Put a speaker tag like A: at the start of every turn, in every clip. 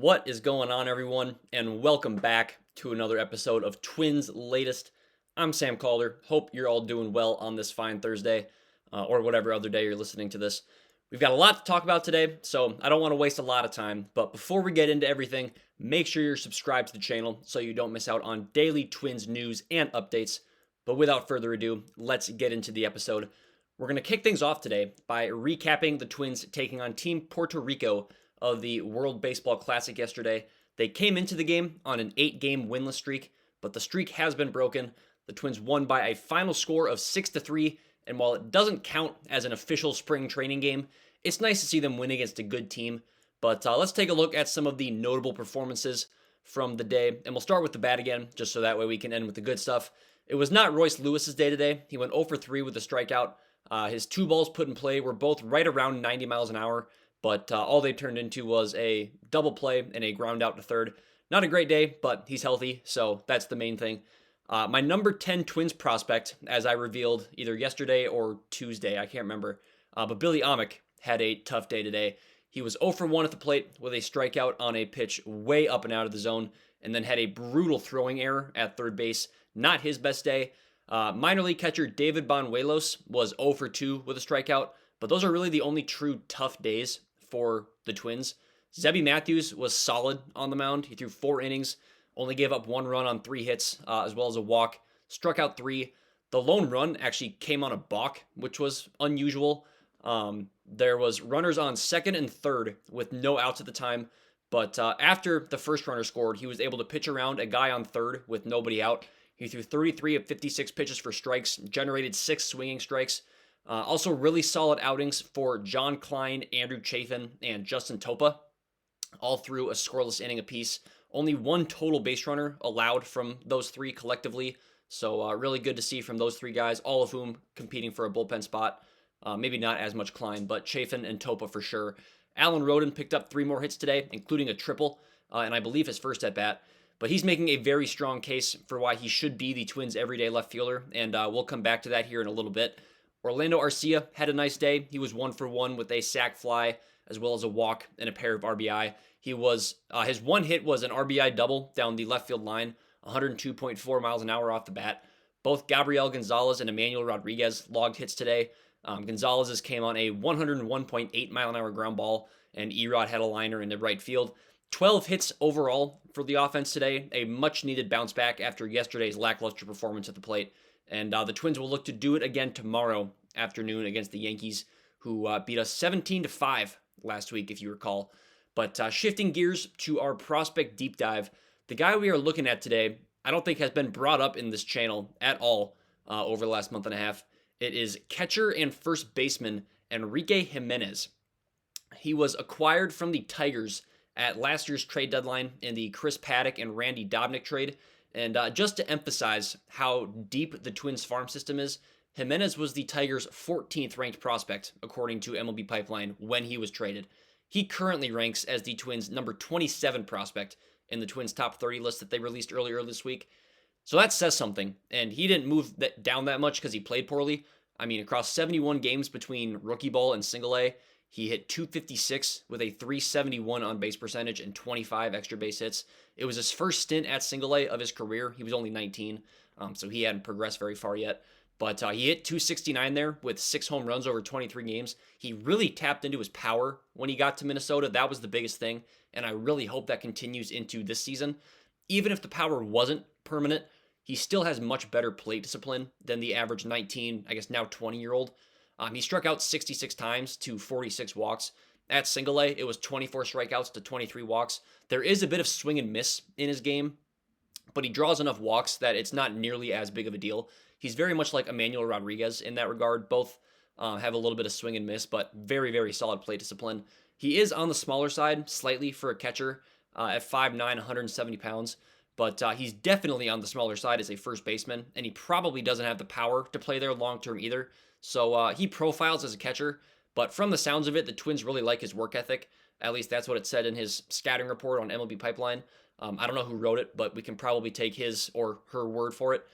A: What is going on, everyone, and welcome back to another episode of Twins Latest. I'm Sam Calder. Hope you're all doing well on this fine Thursday, or whatever other day you're listening to this. We've got a lot to talk about today, so I don't want to waste a lot of time. But before we get into everything, make sure you're subscribed to the channel so you don't miss out on daily Twins news and updates. But without further ado, let's get into the episode. We're going to kick things off today by recapping the Twins taking on Team Puerto Rico of the World Baseball Classic yesterday. They came into the game on an 8-game winless streak, but the streak has been broken. The Twins won by a final score of 6-3, and while it doesn't count as an official spring training game, it's nice to see them win against a good team. But let's take a look at some of the notable performances from the day, and we'll start with the bat again, just so that way we can end with the good stuff. It was not Royce Lewis's day today. He went 0 for 3 with a strikeout. His two balls put in play were both right around 90 miles an hour, but all they turned into was a double play and a ground out to third. Not a great day, but he's healthy, so that's the main thing. My number 10 Twins prospect, as I revealed either yesterday or Tuesday, I can't remember, but Billy Amick had a tough day today. He was 0 for 1 at the plate with a strikeout on a pitch way up and out of the zone, and then had a brutal throwing error at third base. Not his best day. Minor league catcher David Banuelos was 0 for 2 with a strikeout, but those are really the only true tough days for the Twins. Zebby Matthews was solid on the mound. He threw 4 innings, only gave up 1 run on 3 hits, as well as a walk, struck out 3. The lone run actually came on a balk, which was unusual. There was runners on second and third with no outs at the time, but after the first runner scored, he was able to pitch around a guy on third with nobody out. He threw 33 of 56 pitches for strikes, generated 6 swinging strikes. Also, really solid outings for John Klein, Andrew Chafin, and Justin Topa, all through a scoreless inning apiece. Only 1 total base runner allowed from those 3 collectively, so really good to see from those 3 guys, all of whom competing for a bullpen spot. Maybe not as much Klein, but Chafin and Topa for sure. Alan Roden picked up 3 more hits today, including a triple, and I believe his first at-bat. But he's making a very strong case for why he should be the Twins' everyday left fielder, and we'll come back to that here in a little bit. Orlando Arcia had a nice day. He was 1 for 1 with a sac fly, as well as a walk and a pair of RBI. He was his one hit was an RBI double down the left field line, 102.4 miles an hour off the bat. Both Gabriel Gonzalez and Emmanuel Rodriguez logged hits today. Gonzalez's came on a 101.8 mile an hour ground ball, and Erod had a liner in the right field. 12 hits overall for the offense today, a much needed bounce back after yesterday's lackluster performance at the plate. And the Twins will look to do it again tomorrow afternoon against the Yankees, who beat us 17-5 last week, if you recall. But shifting gears to our prospect deep dive, the guy we are looking at today, I don't think has been brought up in this channel at all over the last month and a half. It is catcher and first baseman Enrique Jimenez. He was acquired from the Tigers at last year's trade deadline in the Chris Paddock and Randy Dobnak trade. And just to emphasize how deep the Twins farm system is, Jimenez was the Tigers' 14th ranked prospect, according to MLB Pipeline, when he was traded. He currently ranks as the Twins' number 27 prospect in the Twins' top 30 list that they released earlier this week. So that says something, and he didn't move down that much because he played poorly. I mean, across 71 games between rookie ball and single A, he hit 256 with a 371 on base percentage and 25 extra base hits. It was his first stint at single A of his career. He was only 19, so he hadn't progressed very far yet. But he hit 269 there with 6 home runs over 23 games. He really tapped into his power when he got to Minnesota. That was the biggest thing, and I really hope that continues into this season. Even if the power wasn't permanent, he still has much better plate discipline than the average 19, I guess now 20-year-old. He struck out 66 times to 46 walks. At single A, it was 24 strikeouts to 23 walks. There is a bit of swing and miss in his game, but he draws enough walks that it's not nearly as big of a deal. He's very much like Emmanuel Rodriguez in that regard. Both have a little bit of swing and miss, but very, very solid plate discipline. He is on the smaller side slightly for a catcher at 5'9", 170 pounds, but he's definitely on the smaller side as a first baseman, and he probably doesn't have the power to play there long-term either. So he profiles as a catcher, but from the sounds of it, the Twins really like his work ethic. At least that's what it said in his scouting report on MLB Pipeline. I don't know who wrote it, but we can probably take his or her word for it.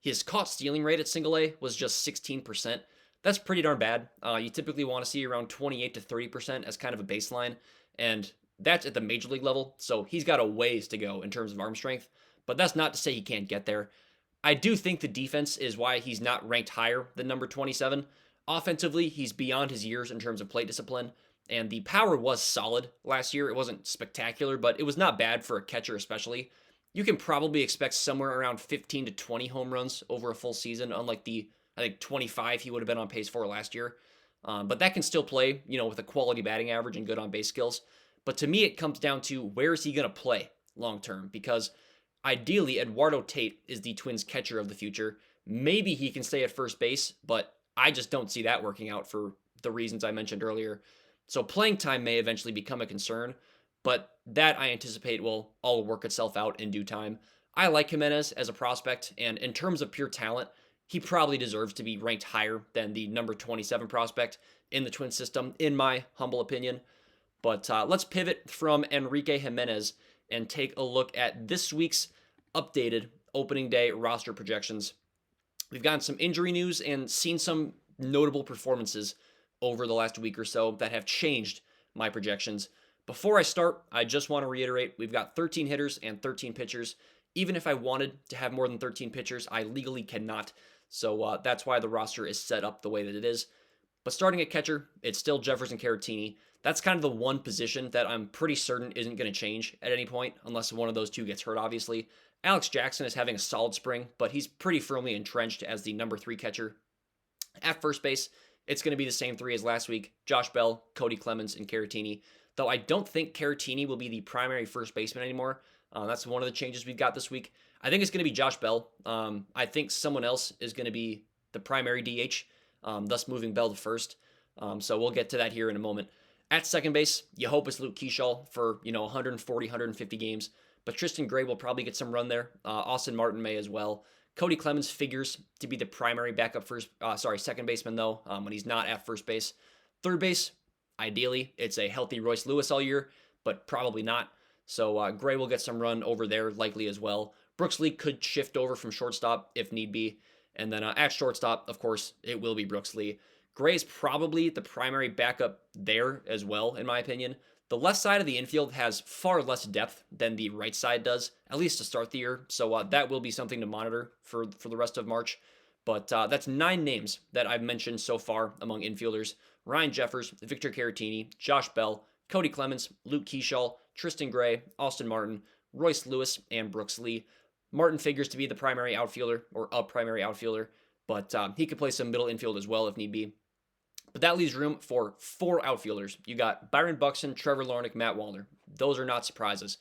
A: His caught stealing rate at single A was just 16%. That's pretty darn bad. You typically want to see around 28 to 30% as kind of a baseline. And That's at the major league level, so he's got a ways to go in terms of arm strength, but that's not to say he can't get there. I do think the defense is why he's not ranked higher than number 27. Offensively, he's beyond his years in terms of plate discipline, and the power was solid last year. It wasn't spectacular, but it was not bad for a catcher, especially. You can probably expect somewhere around 15 to 20 home runs over a full season, unlike the, I think, 25 he would have been on pace for last year. But that can still play, with a quality batting average and good on base skills. But to me, it comes down to where is he going to play long term? Because ideally, Eduardo Tate is the Twins catcher of the future. Maybe he can stay at first base, but I just don't see that working out for the reasons I mentioned earlier. So playing time may eventually become a concern, but that I anticipate will all work itself out in due time. I like Jimenez as a prospect, and in terms of pure talent, he probably deserves to be ranked higher than the number 27 prospect in the Twins system, in my humble opinion. But let's pivot from Enrique Jimenez and take a look at this week's updated opening day roster projections. We've gotten some injury news and seen some notable performances over the last week or so that have changed my projections. Before I start, I just want to reiterate we've got 13 hitters and 13 pitchers. Even if I wanted to have more than 13 pitchers, I legally cannot. So that's why the roster is set up the way that it is. But starting at catcher, it's still Jefferson Caratini. That's kind of the one position that I'm pretty certain isn't going to change at any point, unless one of those two gets hurt, obviously. Alex Jackson is having a solid spring, but he's pretty firmly entrenched as the number 3 catcher. At first base, it's going to be the same 3 as last week: Josh Bell, Cody Clemens, and Caratini. Though I don't think Caratini will be the primary first baseman anymore. That's one of the changes we've got this week. I think it's going to be Josh Bell. I think someone else is going to be the primary DH, thus moving Bell to first. So we'll get to that here in a moment. At second base, you hope it's Luke Keeschall for 140, 150 games, but Tristan Gray will probably get some run there. Austin Martin may as well. Cody Clemens figures to be the primary backup second baseman though, when he's not at first base. Third base, ideally, it's a healthy Royce Lewis all year, but probably not. So Gray will get some run over there likely as well. Brooks Lee could shift over from shortstop if need be. And then at shortstop, of course, it will be Brooks Lee. Gray is probably the primary backup there as well, in my opinion. The left side of the infield has far less depth than the right side does, at least to start the year. So that will be something to monitor for the rest of March. But that's 9 names that I've mentioned so far among infielders: Ryan Jeffers, Victor Caratini, Josh Bell, Cody Clemens, Luke Keeschall, Tristan Gray, Austin Martin, Royce Lewis, and Brooks Lee. Martin figures to be the primary outfielder, or a primary outfielder, but he could play some middle infield as well if need be. But that leaves room for 4 outfielders. You got Byron Buxton, Trevor Larnach, Matt Wallner. Those are not surprises.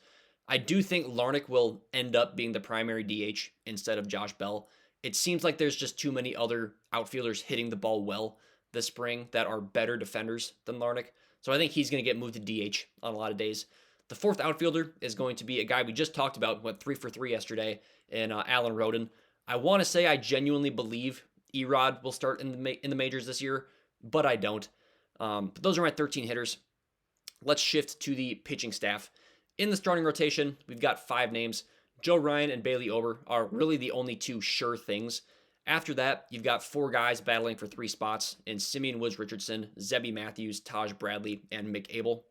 A: I do think Larnach will end up being the primary DH instead of Josh Bell. It seems like there's just too many other outfielders hitting the ball well this spring that are better defenders than Larnach. So I think he's going to get moved to DH on a lot of days. The 4th outfielder is going to be a guy we just talked about, went 3 for 3 yesterday, in Alan Roden. I want to say I genuinely believe Erod will start in the majors this year, but I don't. But those are my 13 hitters. Let's shift to the pitching staff. In the starting rotation, we've got 5 names. Joe Ryan and Bailey Ober are really the only 2 sure things. After that, you've got 4 guys battling for 3 spots in Simeon Woods Richardson, Zebby Matthews, Taj Bradley, and Mick Abel.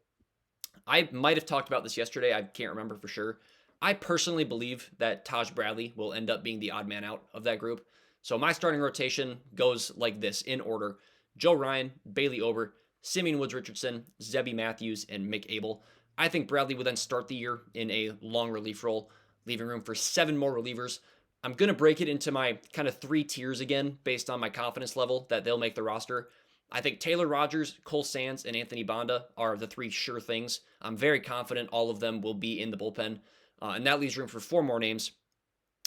A: I might have talked about this yesterday. I can't remember for sure. I personally believe that Taj Bradley will end up being the odd man out of that group. So my starting rotation goes like this in order: Joe Ryan, Bailey Ober, Simeon Woods Richardson, Zebby Matthews, and Mick Abel. I think Bradley would then start the year in a long relief role, leaving room for 7 more relievers. I'm going to break it into my kind of 3 tiers again based on my confidence level that they'll make the roster. I think Taylor Rogers, Cole Sands, and Anthony Banda are the 3 sure things. I'm very confident all of them will be in the bullpen, and that leaves room for 4 more names.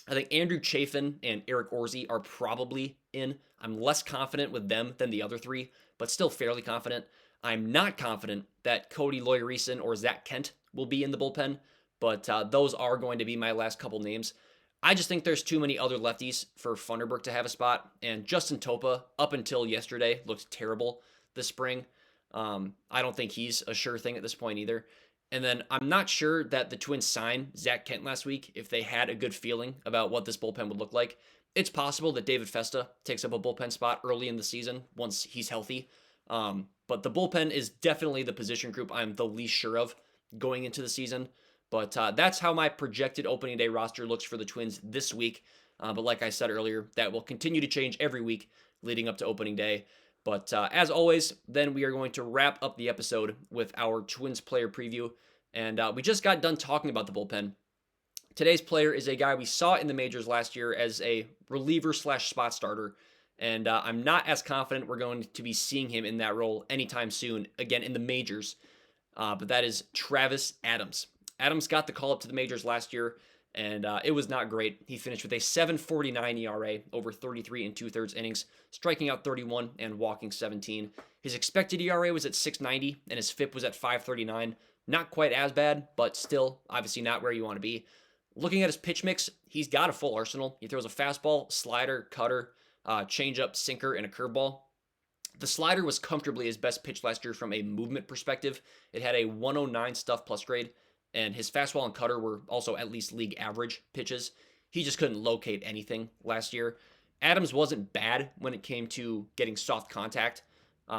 A: I think Andrew Chafin and Eric Orsi are probably in. I'm less confident with them than the other 3, but still fairly confident. I'm not confident that Cody Loyer-Reason or Zach Kent will be in the bullpen, but those are going to be my last couple names. I just think there's too many other lefties for Funderburk to have a spot, and Justin Topa, up until yesterday, looked terrible this spring. I don't think he's a sure thing at this point either. And then I'm not sure that the Twins signed Zach Kent last week if they had a good feeling about what this bullpen would look like. It's possible that David Festa takes up a bullpen spot early in the season once he's healthy. But the bullpen is definitely the position group I'm the least sure of going into the season. But that's how my projected opening day roster looks for the Twins this week. But like I said earlier, that will continue to change every week leading up to opening day. But as always, then we are going to wrap up the episode with our Twins player preview. And we just got done talking about the bullpen. Today's player is a guy we saw in the majors last year as a reliever slash spot starter. And I'm not as confident we're going to be seeing him in that role anytime soon, again, in the majors. But that is Travis Adams. Adams got the call up to the majors last year, and it was not great. He finished with a 7.49 ERA over 33 and 2/3 innings, striking out 31 and walking 17. His expected ERA was at 6.90, and his FIP was at 5.39. Not quite as bad, but still, obviously not where you want to be. Looking at his pitch mix, he's got a full arsenal. He throws a fastball, slider, cutter, changeup, sinker, and a curveball. The slider was comfortably his best pitch last year from a movement perspective. It had a 109 stuff plus grade, and his fastball and cutter were also at least league average pitches. He just couldn't locate anything last year. Adams wasn't bad when it came to getting soft contact.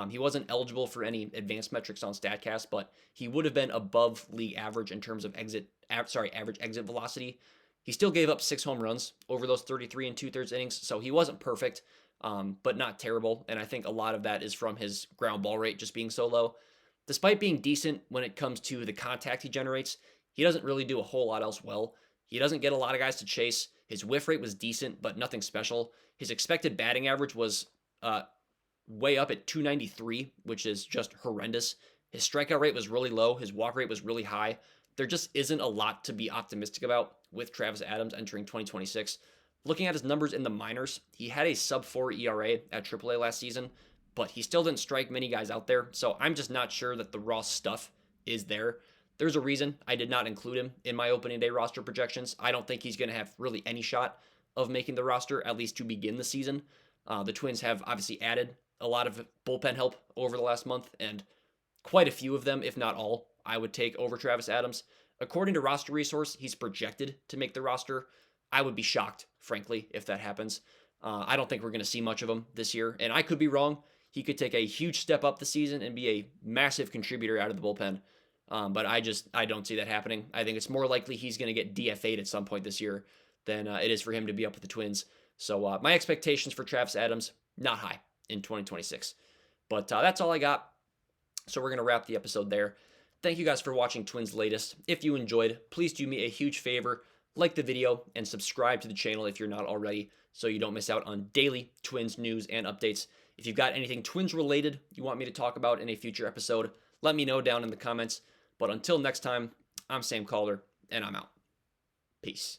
A: He wasn't eligible for any advanced metrics on StatCast, but he would have been above league average in terms of average exit velocity. He still gave up 6 home runs over those 33 and 2/3 innings, so he wasn't perfect, but not terrible. And I think a lot of that is from his ground ball rate just being so low. Despite being decent when it comes to the contact he generates, he doesn't really do a whole lot else well. He doesn't get a lot of guys to chase. His whiff rate was decent, but nothing special. His expected batting average was way up at 293, which is just horrendous. His strikeout rate was really low. His walk rate was really high. There just isn't a lot to be optimistic about with Travis Adams entering 2026. Looking at his numbers in the minors, he had a sub-4 ERA at AAA last season, but he still didn't strike many guys out there, so I'm just not sure that the raw stuff is there. There's a reason I did not include him in my opening day roster projections. I don't think he's going to have really any shot of making the roster, at least to begin the season. The Twins have obviously added a lot of bullpen help over the last month, and quite a few of them, if not all, I would take over Travis Adams. According to Roster Resource, he's projected to make the roster. I would be shocked, frankly, if that happens. I don't think we're going to see much of him this year, and I could be wrong. He could take a huge step up this season and be a massive contributor out of the bullpen. But I don't see that happening. I think it's more likely he's going to get DFA'd at some point this year than it is for him to be up with the Twins. So my expectations for Travis Adams, not high in 2026. But that's all I got. So we're going to wrap the episode there. Thank you guys for watching Twins Latest. If you enjoyed, please do me a huge favor. Like the video and subscribe to the channel if you're not already so you don't miss out on daily Twins news and updates. If you've got anything Twins related you want me to talk about in a future episode, let me know down in the comments. But until next time, I'm Sam Calder, and I'm out. Peace.